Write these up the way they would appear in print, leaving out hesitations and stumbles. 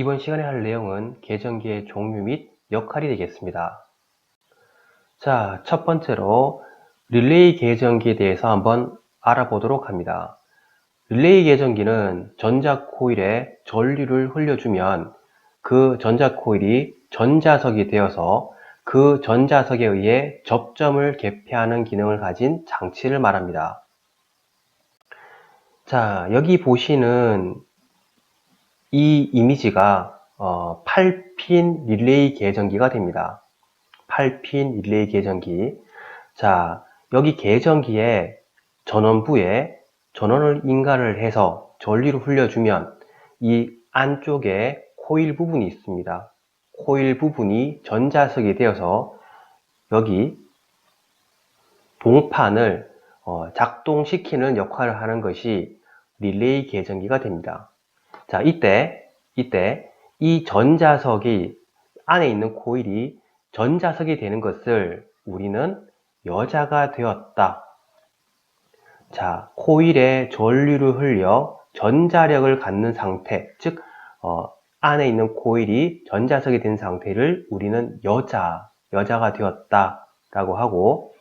이번 시간에 할 내용은 계정기의 종류 및 역할이 되겠습니다. 자, 첫 번째로 릴레이 계정기에 대해서 한번 알아보도록 합니다. 릴레이 계정기는 전자코일에 전류를 흘려주면 그 전자코일이 전자석이 되어서 그 전자석에 의해 접점을 개폐하는 기능을 가진 장치를 말합니다. 자, 여기 보시는 이 이미지가 8핀 릴레이 계전기가 됩니다. 8핀 릴레이 계전기. 자, 여기 계전기에 전원부에 전원을 인가를 해서 전류를 흘려주면 이 안쪽에 코일 부분이 있습니다. 코일 부분이 전자석이 되어서 여기 동판을 작동시키는 역할을 하는 것이 릴레이 계전기가 됩니다. 자, 이때 이 전자석이 안에 있는 코일이 전자석이 되는 것을 우리는 여자가 되었다. 자, 코일에 전류를 흘려 전자력을 갖는 상태, 즉 안에 있는 코일이 전자석이 된 상태를 우리는 여자가 되었다 라고 하고,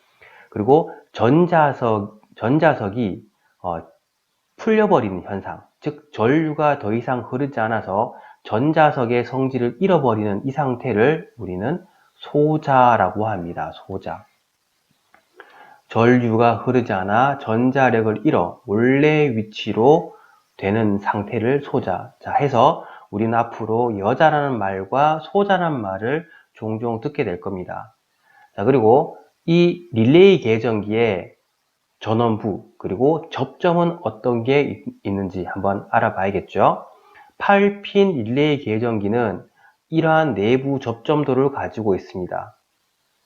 그리고 전자석이 풀려버리는 현상, 즉 전류가 더 이상 흐르지 않아서 전자석의 성질을 잃어버리는 이 상태를 우리는 소자라고 합니다. 소자. 전류가 흐르지 않아 전자력을 잃어 원래 위치로 되는 상태를 소자. 자, 해서 우리는 앞으로 여자라는 말과 소자라는 말을 종종 듣게 될 겁니다. 자, 그리고 이 릴레이 계전기에 전원부 그리고 접점은 어떤 게 있는지 한번 알아봐야겠죠. 8핀 릴레이 계전기는 이러한 내부 접점도를 가지고 있습니다.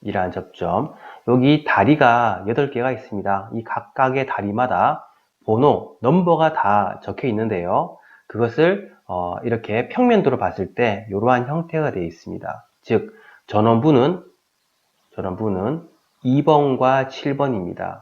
이러한 접점, 여기 다리가 8개가 있습니다. 이 각각의 다리마다 번호, 넘버가 다 적혀 있는데요. 그것을 이렇게 평면도로 봤을 때 이러한 형태가 되어 있습니다. 즉 전원부는 2번과 7번입니다.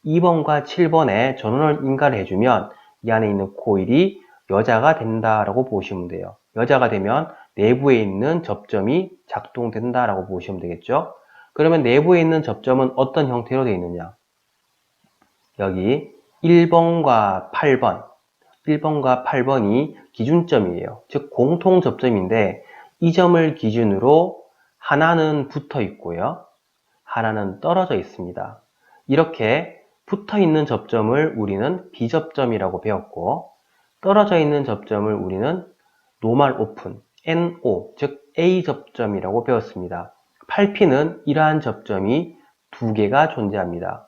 2번과 7번에 전원을 인가를 해주면 이 안에 있는 코일이 여자가 된다라고 보시면 돼요. 여자가 되면 내부에 있는 접점이 작동된다라고 보시면 되겠죠. 그러면 내부에 있는 접점은 어떤 형태로 되어 있느냐? 여기 1번과 8번이 기준점이에요. 즉 공통 접점인데 이 점을 기준으로 하나는 붙어 있고요. 하나는 떨어져 있습니다. 이렇게 붙어 있는 접점을 우리는 B접점이라고 배웠고, 떨어져 있는 접점을 우리는 노멀 오픈, NO, 즉 A접점이라고 배웠습니다. 8P는 이러한 접점이 2개가 존재합니다.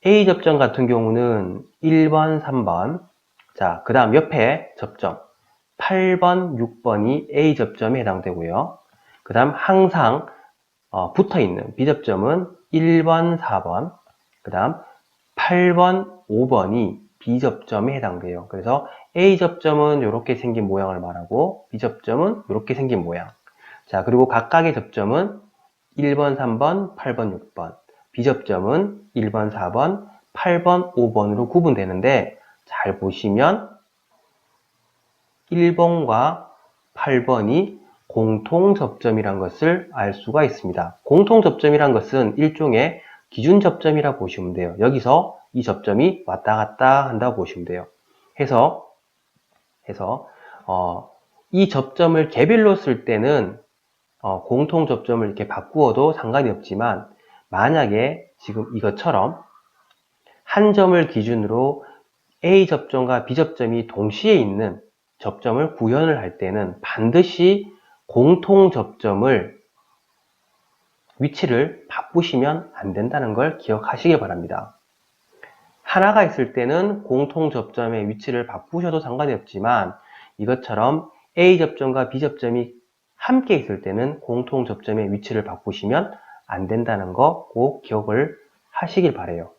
A접점 같은 경우는 1번, 3번, 자, 그 다음 옆에 접점 8번, 6번이 A접점에 해당되고요. 그 다음 항상 붙어있는 B접점은 1번, 4번, 그 다음 8번, 5번이 B접점에 해당돼요. 그래서 A접점은 이렇게 생긴 모양을 말하고 B접점은 이렇게 생긴 모양. 자, 그리고 각각의 접점은 1번, 3번, 8번, 6번, B접점은 1번, 4번, 8번, 5번으로 구분되는데 잘 보시면 1번과 8번이 공통접점이란 것을 알 수가 있습니다. 공통접점이란 것은 일종의 기준접점이라 보시면 돼요. 여기서 이 접점이 왔다 갔다 한다고 보시면 돼요. 해서 이 접점을 개별로 쓸 때는 공통접점을 이렇게 바꾸어도 상관이 없지만, 만약에 지금 이것처럼 한 점을 기준으로 A접점과 B접점이 동시에 있는 접점을 구현을 할 때는 반드시 공통접점을 위치를 바꾸시면 안 된다는 걸 기억하시길 바랍니다. 하나가 있을 때는 공통접점의 위치를 바꾸셔도 상관이 없지만, 이것처럼 A접점과 B접점이 함께 있을 때는 공통접점의 위치를 바꾸시면 안 된다는 거 꼭 기억을 하시길 바라요.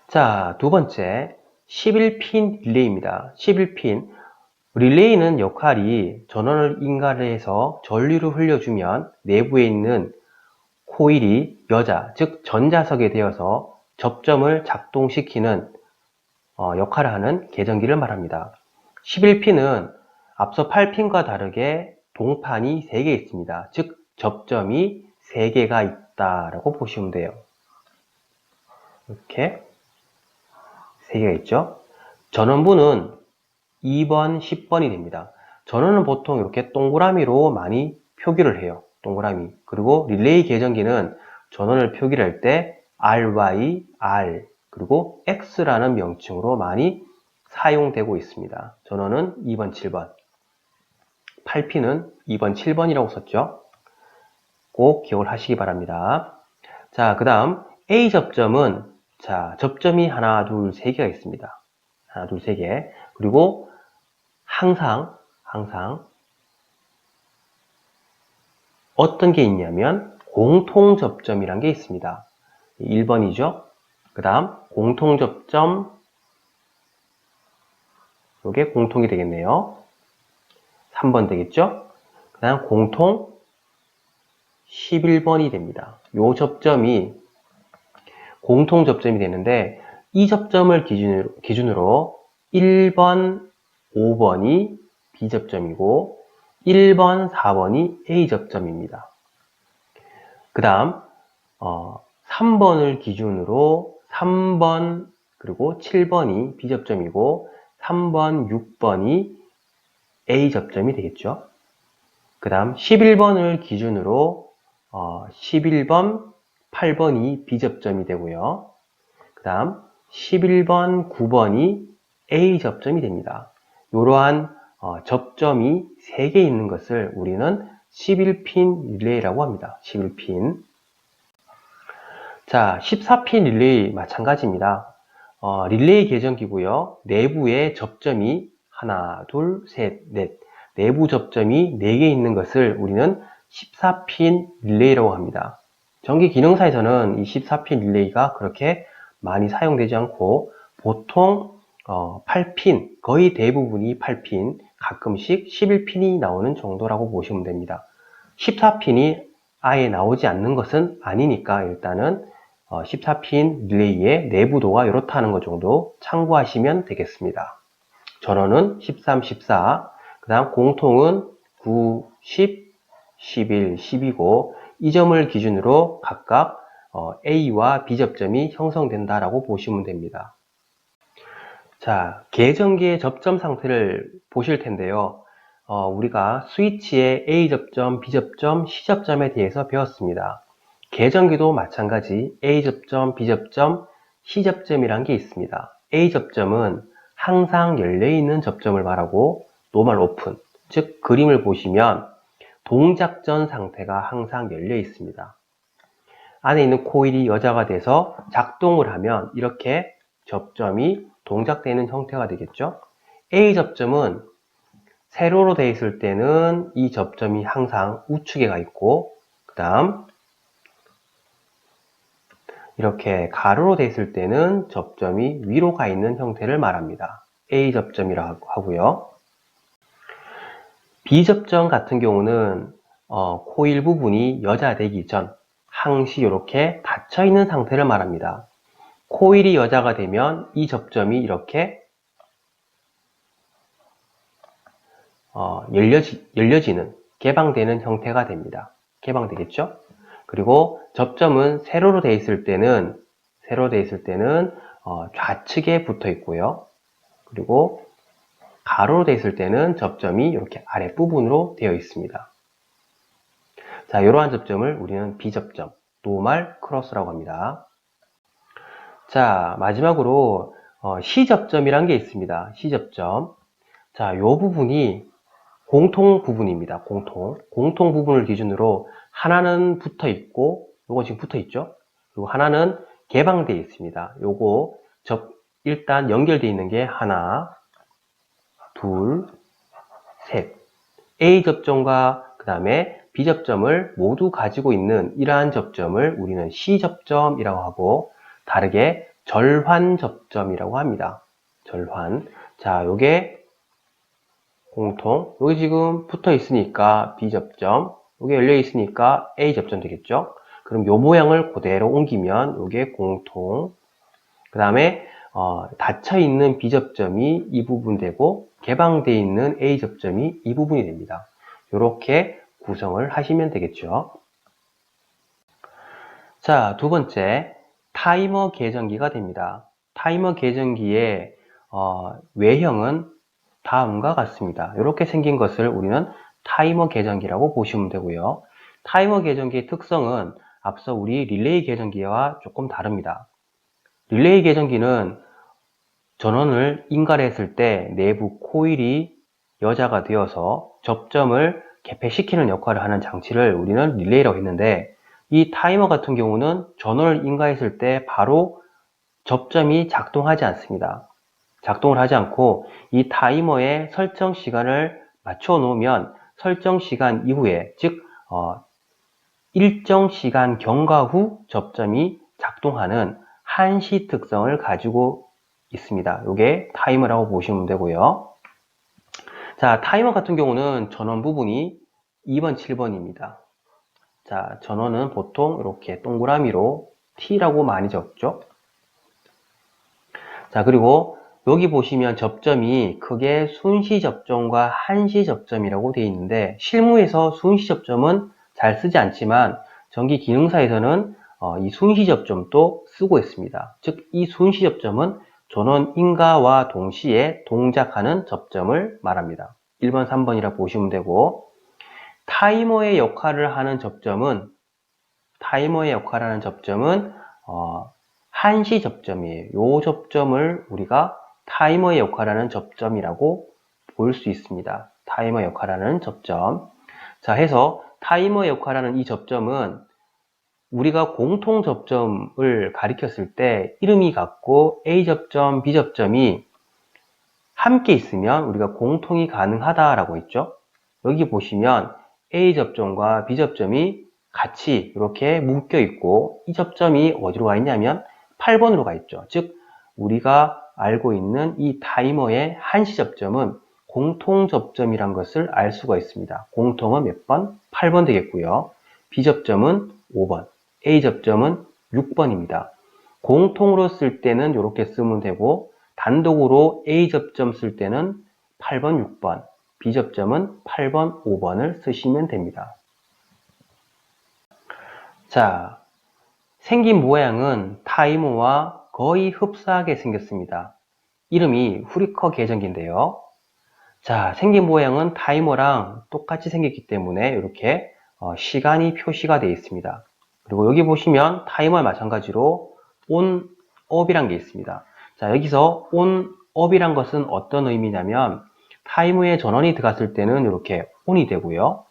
자, 두 번째 11핀 릴레이입니다. 11핀 릴레이는 역할이 전원을 인가를 해서 전류를 흘려주면 내부에 있는 코일이 여자, 즉 전자석에 되어서 접점을 작동시키는 역할을 하는 계전기를 말합니다. 11핀은 앞서 8핀과 다르게 동판이 3개 있습니다. 즉 접점이 3개가 있다라고 보시면 돼요. 이렇게 3개가 있죠. 전원부는 2번, 10번이 됩니다. 전원은 보통 이렇게 동그라미로 많이 표기를 해요. 동그라미. 그리고 릴레이 계전기는 전원을 표기를 할 때 RY, R, 그리고 X라는 명칭으로 많이 사용되고 있습니다. 전원은 2번, 7번. 8P는 2번, 7번이라고 썼죠. 꼭 기억을 하시기 바랍니다. 자, 그 다음 A 접점은 자, 접점이 하나, 둘, 세 개가 있습니다. 하나, 둘, 세 개. 그리고 항상 어떤 게 있냐면 공통 접점이란 게 있습니다. 1번이죠. 그 다음 공통 접점, 이게 공통이 되겠네요. 3번 되겠죠. 그 다음 공통 11번이 됩니다. 이 접점이 공통 접점이 되는데 이 접점을 기준으로 1번, 5번이 B접점이고 1번, 4번이 A접점입니다. 그 다음 3번을 기준으로 3번 그리고 7번이 B접점이고 3번, 6번이 A접점이 되겠죠. 그 다음 11번을 기준으로 11번, 8번이 B접점이 되고요. 그 다음 11번, 9번이 A접점이 됩니다. 이러한 접점이 3개 있는 것을 우리는 11핀 릴레이라고 합니다. 11핀. 자, 14핀 릴레이 마찬가지입니다. 릴레이 계전기고요. 내부에 접점이 하나, 둘, 셋, 넷. 내부 접점이 4개 있는 것을 우리는 14핀 릴레이라고 합니다. 전기 기능사에서는 이 14핀 릴레이가 그렇게 많이 사용되지 않고 보통 8핀, 거의 대부분이 8핀, 가끔씩 11핀이 나오는 정도라고 보시면 됩니다. 14핀이 아예 나오지 않는 것은 아니니까 일단은 14핀 릴레이의 내부도가 이렇다는 것 정도 참고하시면 되겠습니다. 전원은 13, 14, 그 다음 공통은 9, 10, 11, 10이고 이 점을 기준으로 각각 A와 B접점이 형성된다라고 보시면 됩니다. 자, 계전기의 접점 상태를 보실 텐데요. 우리가 스위치의 A접점, B접점, C접점에 대해서 배웠습니다. 계전기도 마찬가지 A접점, B접점, C접점이란 게 있습니다. A접점은 항상 열려있는 접점을 말하고 노멀 오픈, 즉 그림을 보시면 동작 전 상태가 항상 열려 있습니다. 안에 있는 코일이 여자가 돼서 작동을 하면 이렇게 접점이 동작되는 형태가 되겠죠. A접점은 세로로 되어 있을 때는 이 접점이 항상 우측에 가 있고 그 다음 이렇게 가로로 되어 있을 때는 접점이 위로 가 있는 형태를 말합니다. A접점이라고 하고요. B접점 같은 경우는 코일 부분이 여자되기 전 항시 이렇게 닫혀 있는 상태를 말합니다. 코일이 여자가 되면 이 접점이 이렇게 열려지는, 개방되는 형태가 됩니다. 개방되겠죠? 그리고 접점은 세로로 되어 있을 때는 좌측에 붙어 있고요. 그리고 가로로 되어 있을 때는 접점이 이렇게 아랫부분으로 되어 있습니다. 자, 이러한 접점을 우리는 B접점, 노멀 크로스라고 합니다. 자, 마지막으로 C접점이란 게 있습니다. C접점. 자, 이 부분이 공통 부분입니다. 공통 부분을 기준으로 하나는 붙어 있고, 요거 지금 붙어 있죠? 그리고 하나는 개방되어 있습니다. 요거 일단 연결되어 있는 게 하나, 둘, 셋. A접점과 그 다음에 B접점을 모두 가지고 있는 이러한 접점을 우리는 C접점이라고 하고 다르게 절환접점이라고 합니다. 절환. 자, 요게 공통. 여기 지금 붙어 있으니까 B접점. 여기 열려 있으니까 A접점 되겠죠? 그럼 요 모양을 그대로 옮기면 요게 공통. 그 다음에 닫혀 있는 B접점이 이 부분 되고 개방되어 있는 A 접점이 이 부분이 됩니다. 이렇게 구성을 하시면 되겠죠. 자, 두 번째, 타이머 계정기가 됩니다. 타이머 계정기의 외형은 다음과 같습니다. 이렇게 생긴 것을 우리는 타이머 계정기라고 보시면 되고요. 타이머 계정기의 특성은 앞서 우리 릴레이 계정기와 조금 다릅니다. 릴레이 계정기는 전원을 인갈했을 때 내부 코일이 여자가 되어서 접점을 개폐시키는 역할을 하는 장치를 우리는 릴레이라고 했는데, 이 타이머 같은 경우는 전원을 인가했을 때 바로 접점이 작동하지 않습니다. 작동을 하지 않고 이 타이머의 설정 시간을 맞춰 놓으면 설정 시간 이후에, 즉 일정 시간 경과 후 접점이 작동하는 한시 특성을 가지고 있습니다. 이게 타이머라고 보시면 되고요. 자, 타이머 같은 경우는 전원 부분이 2번, 7번입니다. 자, 전원은 보통 이렇게 동그라미로 T라고 많이 적죠. 자, 그리고 여기 보시면 접점이 크게 순시 접점과 한시 접점이라고 되어 있는데, 실무에서 순시 접점은 잘 쓰지 않지만 전기 기능사에서는 이 순시 접점도 쓰고 있습니다. 즉, 이 순시 접점은 전원 인가와 동시에 동작하는 접점을 말합니다. 1번, 3번이라 보시면 되고, 타이머의 역할을 하는 접점은 한시 접점이에요. 이 접점을 우리가 타이머의 역할하는 접점이라고 볼 수 있습니다. 타이머 역할하는 접점. 자, 해서 타이머 역할하는 이 접점은 우리가 공통 접점을 가리켰을 때 이름이 같고 A 접점, B 접점이 함께 있으면 우리가 공통이 가능하다라고 했죠. 여기 보시면 A 접점과 B 접점이 같이 이렇게 묶여 있고, 이 접점이 어디로 가 있냐면 8번으로 가 있죠. 즉, 우리가 알고 있는 이 타이머의 한시 접점은 공통 접점이란 것을 알 수가 있습니다. 공통은 몇 번? 8번 되겠고요. B 접점은 5번, A 접점은 6번입니다. 공통으로 쓸 때는 이렇게 쓰면 되고, 단독으로 A 접점 쓸 때는 8번, 6번, B 접점은 8번, 5번을 쓰시면 됩니다. 자, 생긴 모양은 타이머와 거의 흡사하게 생겼습니다. 이름이 후리커 계정기인데요. 자, 생긴 모양은 타이머랑 똑같이 생겼기 때문에 이렇게 시간이 표시가 되어 있습니다. 그리고 여기 보시면 타이머와 마찬가지로 on, off이란 게 있습니다. 자, 여기서 on, off이란 것은 어떤 의미냐면, 타이머에 전원이 들어갔을 때는 이렇게 on이 되고요.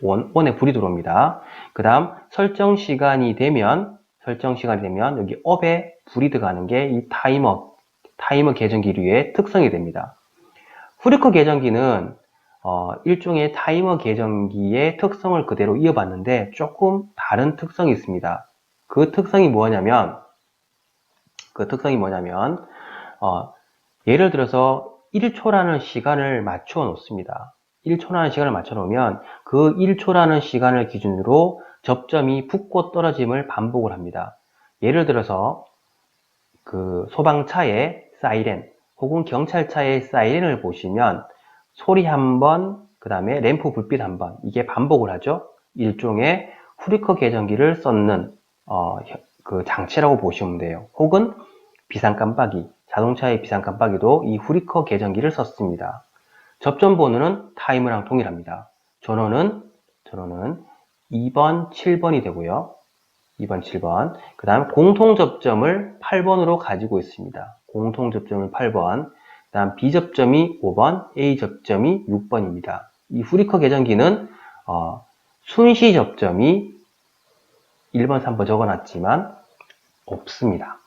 on에 불이 들어옵니다. 그 다음 설정 시간이 되면 여기 off에 불이 들어가는 게 이 타이머 계정기류의 특성이 됩니다. 후리커 계정기는 일종의 타이머 계정기의 특성을 그대로 이어봤는데 조금 다른 특성이 있습니다. 그 특성이 뭐냐면 예를 들어서 1초라는 시간을 맞춰 놓습니다. 1초라는 시간을 맞춰 놓으면 그 1초라는 시간을 기준으로 접점이 붙고 떨어짐을 반복을 합니다. 예를 들어서 그 소방차의 사이렌 혹은 경찰차의 사이렌을 보시면 소리 한 번, 그 다음에 램프 불빛 한 번, 이게 반복을 하죠. 일종의 후리커 계정기를 썼는 그 장치라고 보시면 돼요. 혹은 비상 깜빡이, 자동차의 비상 깜빡이도 이 후리커 계정기를 썼습니다. 접점 번호는 타이머랑 동일합니다. 전원은 2번, 7번이 되고요. 2번, 7번. 그 다음 공통 접점을 8번으로 가지고 있습니다. 공통 접점을 8번. 그 다음 B 접점이 5번, A 접점이 6번입니다. 이 후리커 계정기는 순시 접점이 1번, 3번 적어놨지만 없습니다.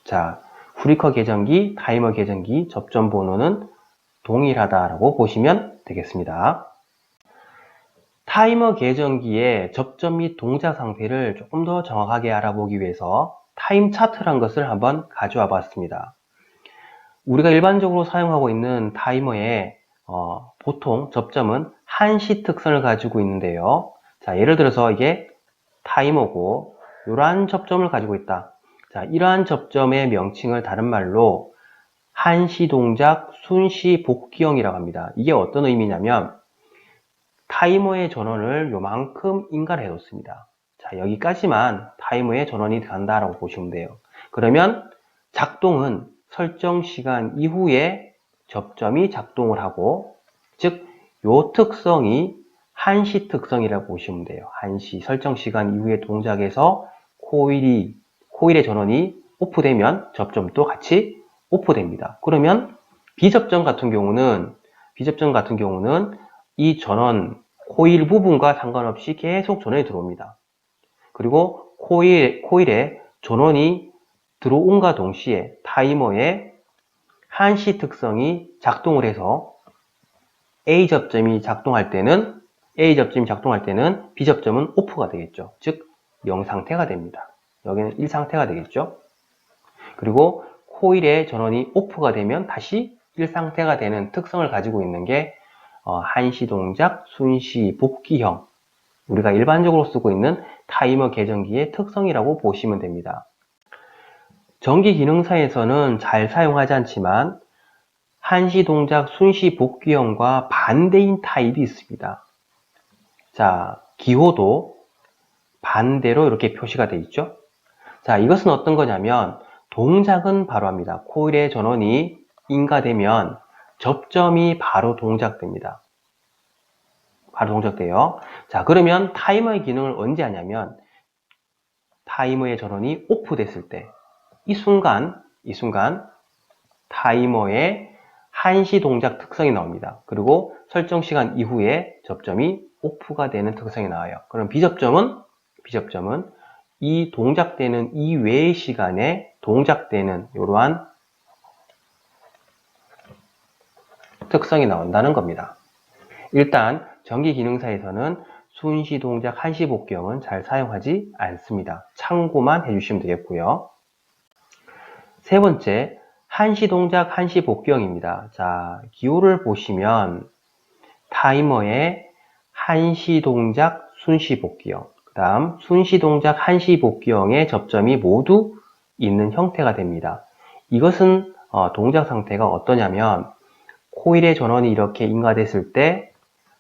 자, 후리커 계정기, 타이머 계정기 접점 번호는 동일하다라고 보시면 되겠습니다. 타이머 계정기의 접점 및 동작 상태를 조금 더 정확하게 알아보기 위해서 타임 차트란 것을 한번 가져와 봤습니다. 우리가 일반적으로 사용하고 있는 타이머의 보통 접점은 한시 특성을 가지고 있는데요. 자, 예를 들어서 이게 타이머고 이러한 접점을 가지고 있다. 자, 이러한 접점의 명칭을 다른 말로 한시 동작 순시 복귀형이라고 합니다. 이게 어떤 의미냐면 타이머의 전원을 요만큼 인가를 해뒀습니다. 자, 여기까지만 타이머의 전원이 간다라고 보시면 돼요. 그러면 작동은 설정 시간 이후에 접점이 작동을 하고, 즉, 요 특성이 한시 특성이라고 보시면 돼요. 한시 설정 시간 이후의 동작에서 코일의 전원이 오프되면 접점도 같이 오프됩니다. 그러면 비접점 같은 경우는 이 전원 코일 부분과 상관없이 계속 전원이 들어옵니다. 그리고 코일에 전원이 들어온과 동시에 타이머의 한시 특성이 작동을 해서 A접점이 작동할 때는 B접점은 오프가 되겠죠. 즉 0상태가 됩니다. 여기는 1상태가 되겠죠. 그리고 코일의 전원이 오프가 되면 다시 1상태가 되는 특성을 가지고 있는 게 한시 동작 순시 복귀형, 우리가 일반적으로 쓰고 있는 타이머 계정기의 특성이라고 보시면 됩니다. 전기 기능사에서는 잘 사용하지 않지만 한시 동작 순시 복귀형과 반대인 타입이 있습니다. 자, 기호도 반대로 이렇게 표시가 되어 있죠. 자, 이것은 어떤 거냐면 동작은 바로 합니다. 코일의 전원이 인가되면 접점이 바로 동작됩니다. 바로 동작돼요. 자, 그러면 타이머의 기능을 언제 하냐면 타이머의 전원이 오프됐을 때 이 순간 타이머의 한시 동작 특성이 나옵니다. 그리고 설정 시간 이후에 접점이 오프가 되는 특성이 나와요. 그럼 비접점은 이 동작되는 이외의 시간에 동작되는 이러한 특성이 나온다는 겁니다. 일단 전기 기능사에서는 순시 동작 한시 복귀형은 잘 사용하지 않습니다. 참고만 해주시면 되겠고요. 세 번째, 한시 동작 한시 복귀형입니다. 자, 기호를 보시면 타이머의 한시 동작 순시 복귀형, 그 다음 순시 동작 한시 복귀형의 접점이 모두 있는 형태가 됩니다. 이것은 동작 상태가 어떠냐면 코일의 전원이 이렇게 인가됐을 때,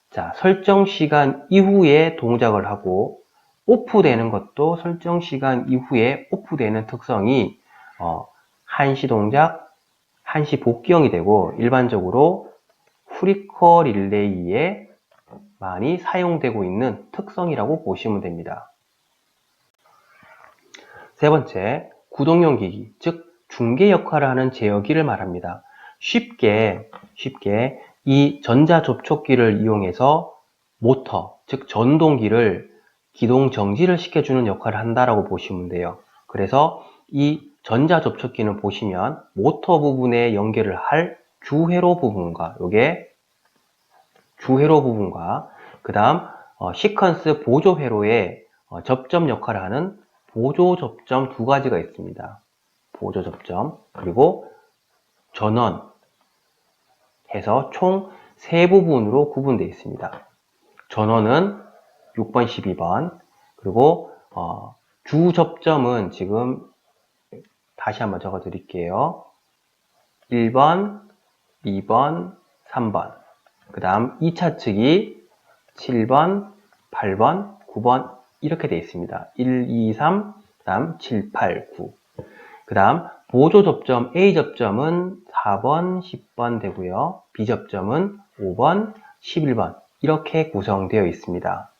자, 설정 시간 이후에 동작을 하고 오프되는 것도 설정 시간 이후에 오프되는 특성이 한시 동작 한시 복귀형이 되고 일반적으로 후리커 릴레이에 많이 사용되고 있는 특성이라고 보시면 됩니다. 세 번째, 구동용 기기, 즉 중계 역할을 하는 제어기를 말합니다. 쉽게 이 전자 접촉기를 이용해서 모터, 즉 전동기를 기동 정지를 시켜주는 역할을 한다라고 보시면 돼요. 그래서 이 전자 접촉기는 보시면 모터 부분에 연결을 할 주회로 부분과 그 다음 시퀀스 보조 회로의 접점 역할을 하는 보조 접점 두 가지가 있습니다. 보조 접점 그리고 전원 해서 총 세 부분으로 구분되어 있습니다. 전원은 6번, 12번 그리고 주 접점은 지금 다시 한번 적어 드릴게요. 1번, 2번, 3번 그 다음 2차 측이 7번, 8번, 9번 이렇게 되어 있습니다. 1, 2, 3, 그 다음 7, 8, 9 그 다음 보조 접점 A 접점은 4번, 10번 되고요. B 접점은 5번, 11번 이렇게 구성되어 있습니다.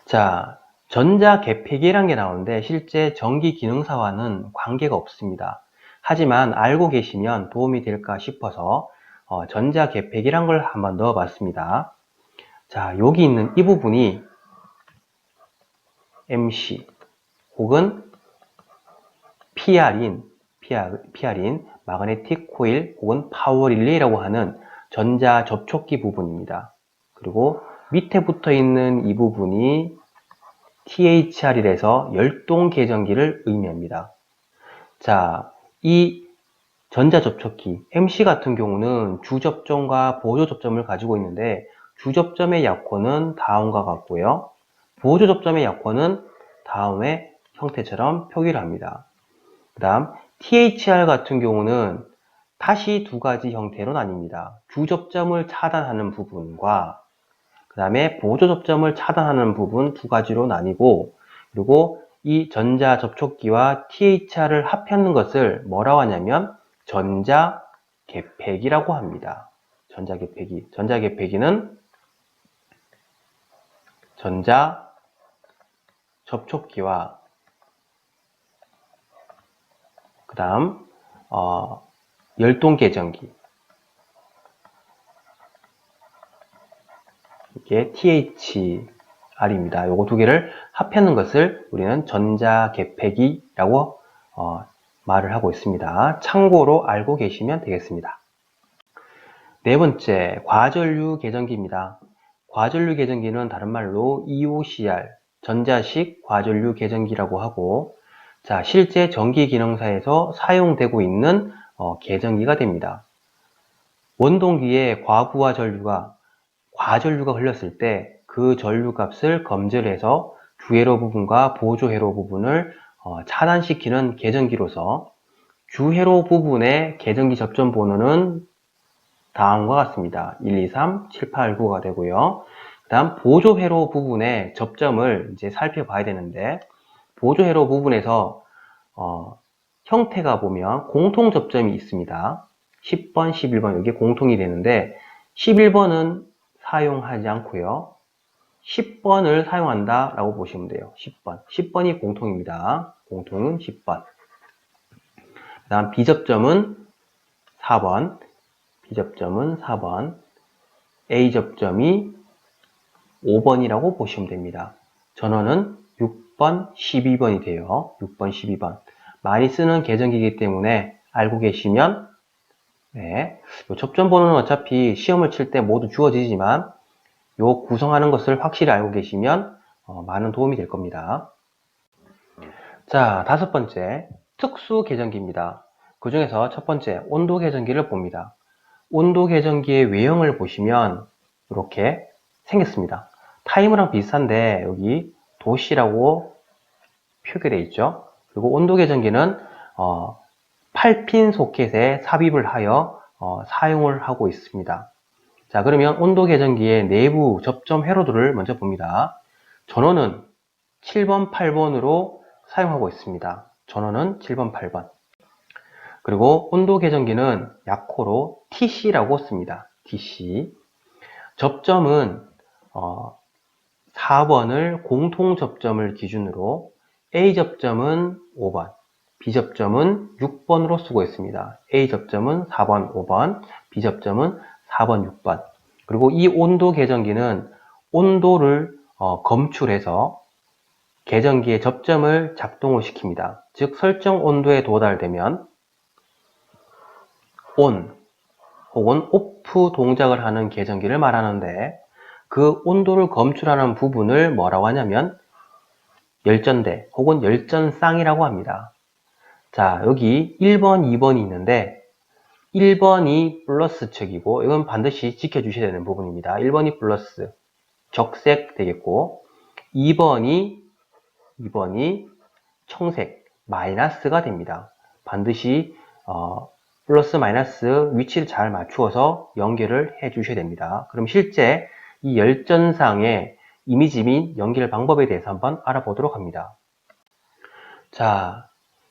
자, 전자 개폐기라는 게 나오는데 실제 전기 기능사와는 관계가 없습니다. 하지만 알고 계시면 도움이 될까 싶어서 전자 개폐기란 걸 한번 넣어 봤습니다. 자, 여기 있는 이 부분이 MC 혹은 PR인 마그네틱 코일 혹은 파워 릴레이라고 하는 전자 접촉기 부분입니다. 그리고 밑에 붙어 있는 이 부분이 THR이라서 열동 계전기를 의미합니다. 자, 이 전자 접촉기 MC 같은 경우는 주접점과 보조접점을 가지고 있는데 주접점의 약호는 다음과 같고요. 보조접점의 약호는 다음의 형태처럼 표기를 합니다. 그 다음 THR 같은 경우는 다시 두 가지 형태로 나뉩니다. 주접점을 차단하는 부분과 그 다음에 보조접점을 차단하는 부분 두 가지로 나뉘고, 그리고 이 전자접촉기와 THR을 합하는 것을 뭐라고 하냐면 전자개폐기라고 합니다. 전자개폐기는 전자접촉기와 그 다음 열동개전기, 이게 THR입니다. 요거 두 개를 합하는 것을 우리는 전자개폐기라고 말을 하고 있습니다. 참고로 알고 계시면 되겠습니다. 네 번째, 과전류 계전기입니다. 과전류 계전기는 다른 말로 EOCR, 전자식 과전류 계전기라고 하고, 자, 실제 전기 기능사에서 사용되고 있는 계전기가 됩니다. 원동기에 과전류가 흘렀을 때 그 전류 값을 검절해서 주회로 부분과 보조회로 부분을 차단시키는 계전기로서, 주회로 부분의 계전기 접점 번호는 다음과 같습니다. 1, 2, 3, 7, 8, 9가 되고요. 그 다음 보조회로 부분의 접점을 이제 살펴봐야 되는데, 보조회로 부분에서 형태가 보면 공통 접점이 있습니다. 10번, 11번 이게 공통이 되는데 11번은 사용하지 않고요. 10번을 사용한다 라고 보시면 돼요. 10번이 공통입니다. 공통은 10번. 그 다음 B접점은 4번, A접점이 5번이라고 보시면 됩니다. 전원은 6번, 12번이 돼요. 6번, 12번. 많이 쓰는 계전기이기 때문에 알고 계시면, 네, 요 접점 번호는 어차피 시험을 칠 때 모두 주어지지만 요 구성하는 것을 확실히 알고 계시면 많은 도움이 될 겁니다. 자, 다섯 번째, 특수 계전기입니다. 그 중에서 첫 번째, 온도 계전기를 봅니다. 온도 계전기의 외형을 보시면 이렇게 생겼습니다. 타이머랑 비슷한데 여기 도시라고 표기되어 있죠. 그리고 온도 계전기는 8핀 소켓에 삽입을 하여 사용을 하고 있습니다. 자, 그러면 온도 계전기의 내부 접점 회로들을 먼저 봅니다. 전원은 7번, 8번으로 사용하고 있습니다. 전원은 7번, 8번. 그리고 온도 계전기는 약호로 TC라고 씁니다. TC. 접점은 4번을 공통 접점을 기준으로 A접점은 5번, B접점은 6번으로 쓰고 있습니다. A접점은 4번, 5번, B접점은 4번, 6번. 그리고 이 온도 계전기는 온도를 검출해서 계전기의 접점을 작동을 시킵니다. 즉 설정 온도에 도달되면 ON 혹은 OFF 동작을 하는 계전기를 말하는데, 그 온도를 검출하는 부분을 뭐라고 하냐면 열전대 혹은 열전쌍이라고 합니다. 자, 여기 1번, 2번이 있는데 1번이 플러스 측이고, 이건 반드시 지켜주셔야 되는 부분입니다. 1번이 플러스, 적색 되겠고, 2번이 청색, 마이너스가 됩니다. 반드시 플러스 마이너스 위치를 잘 맞추어서 연결을 해 주셔야 됩니다. 그럼 실제 이 열전상의 이미지 및 연결 방법에 대해서 한번 알아보도록 합니다. 자,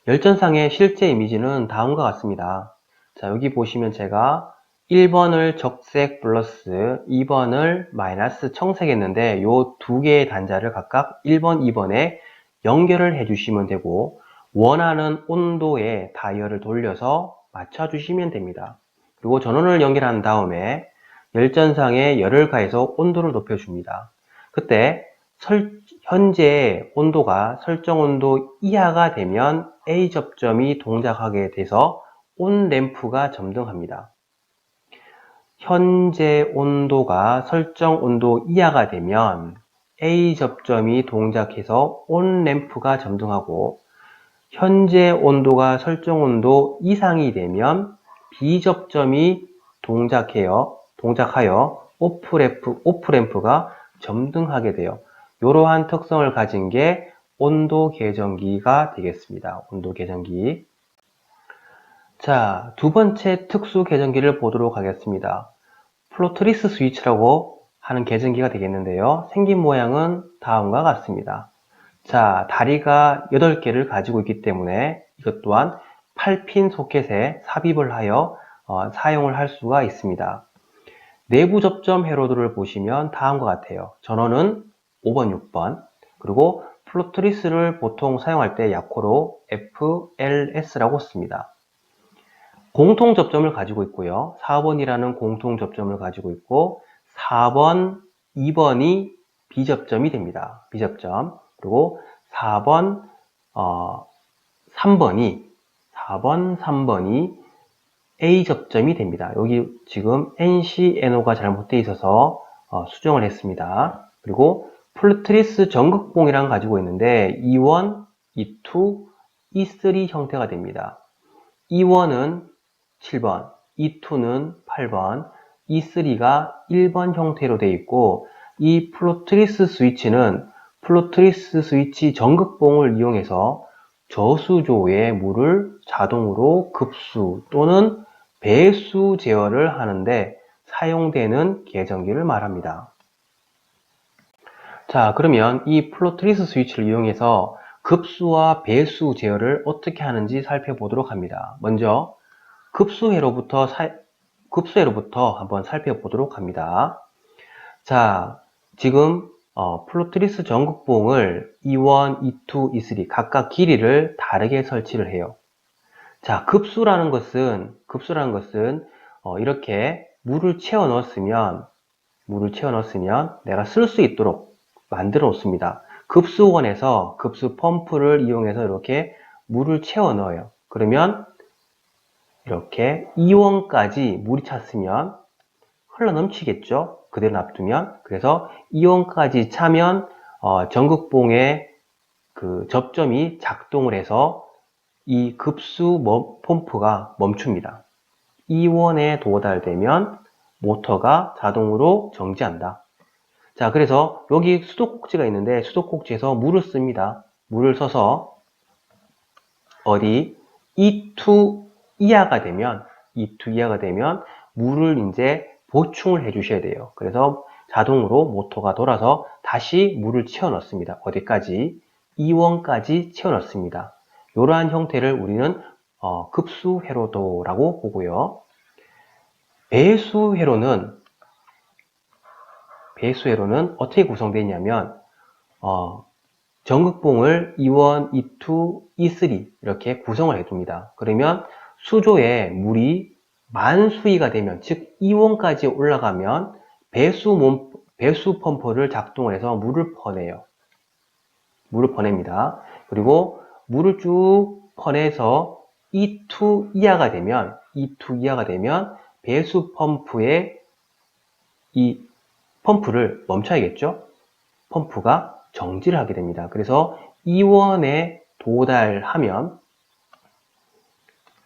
열전상의 실제 이미지는 다음과 같습니다. 자, 여기 보시면 제가 1번을 적색 플러스 2번을 마이너스 청색 했는데, 요 두 개의 단자를 각각 1번, 2번에 연결을 해 주시면 되고, 원하는 온도의 다이얼을 돌려서 맞춰 주시면 됩니다. 그리고 전원을 연결한 다음에 열전상에 열을 가해서 온도를 높여 줍니다. 그때 현재 온도가 설정 온도 이하가 되면 A접점이 동작하게 돼서 온램프가 점등합니다. 현재 온도가 설정 온도 이하가 되면 A접점이 동작해서 온램프가 점등하고, 현재 온도가 설정 온도 이상이 되면 B접점이 동작하여 오프램프가 점등하게 돼요. 이러한 특성을 가진 게 온도 계전기가 되겠습니다. 온도 계전기. 자, 두 번째 특수 계전기를 보도록 하겠습니다. 플로트리스 스위치라고 하는 계전기가 되겠는데요. 생긴 모양은 다음과 같습니다. 자, 다리가 8개를 가지고 있기 때문에 이것 또한 8핀 소켓에 삽입을 하여 사용을 할 수가 있습니다. 내부 접점 회로들을 보시면 다음과 같아요. 전원은 5번, 6번, 그리고 플로트리스를 보통 사용할 때 약호로 FLS라고 씁니다. 공통 접점을 가지고 있고요. 4번이라는 공통 접점을 가지고 있고 4번, 2번이 B접점이 됩니다. B접점. 그리고 4번, 3번이 A접점이 됩니다. 여기 지금 NC, NO가 잘못되어 있어서 수정을 했습니다. 그리고 플로트리스 전극봉이랑 가지고 있는데 E1, E2, E3 형태가 됩니다. E1은 7번, E2는 8번, E3가 1번 형태로 되어 있고 이 플로트리스 스위치는 플로트리스 스위치 전극봉을 이용해서 저수조의 물을 자동으로 급수 또는 배수 제어를 하는데 사용되는 계전기를 말합니다. 자, 그러면 이 플로트리스 스위치를 이용해서 급수와 배수 제어를 어떻게 하는지 살펴보도록 합니다. 먼저 급수회로부터 한번 살펴보도록 합니다. 자, 지금 플로트리스 전극봉을 E1, E2, E3 각각 길이를 다르게 설치를 해요. 자, 급수라는 것은 이렇게 물을 채워 넣었으면 내가 쓸 수 있도록 만들어 놓습니다. 급수원에서 급수 펌프를 이용해서 이렇게 물을 채워 넣어요. 그러면 이렇게 E1까지 물이 찼으면 흘러 넘치겠죠? 그대로 놔두면. 그래서 E1까지 차면 전극봉의 그 접점이 작동을 해서 이 급수 펌프가 멈춥니다. E1에 도달되면 모터가 자동으로 정지한다. 자, 그래서 여기 수도꼭지가 있는데 수도꼭지에서 물을 씁니다. 물을 써서 어디 E2 이하가 되면 물을 이제 보충을 해 주셔야 돼요. 그래서 자동으로 모터가 돌아서 다시 물을 채워 넣습니다. 어디까지? E1까지 채워 넣습니다. 이러한 형태를 우리는 급수 회로도라고 보고요. 배수 회로는 어떻게 구성되어 있냐면 전극봉을 E1, E2, E3 이렇게 구성을 해둡니다. 그러면 수조에 물이 만수위가 되면, 즉 E1까지 올라가면 배수 펌프를 작동을 해서 물을 퍼냅니다. 그리고 물을 쭉 퍼내서 E2 이하가 되면 배수 펌프의 이 펌프를 멈춰야겠죠? 펌프가 정지를 하게 됩니다. 그래서 E1에 도달하면,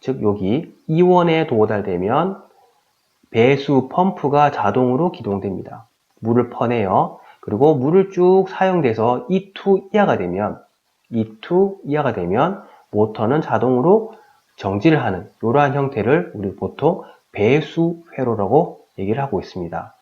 즉 여기 E1에 도달되면 배수 펌프가 자동으로 기동됩니다. 물을 퍼내요. 그리고 물을 쭉 사용돼서 E2 이하가 되면 모터는 자동으로 정지를 하는 이러한 형태를 우리 보통 배수 회로라고 얘기를 하고 있습니다.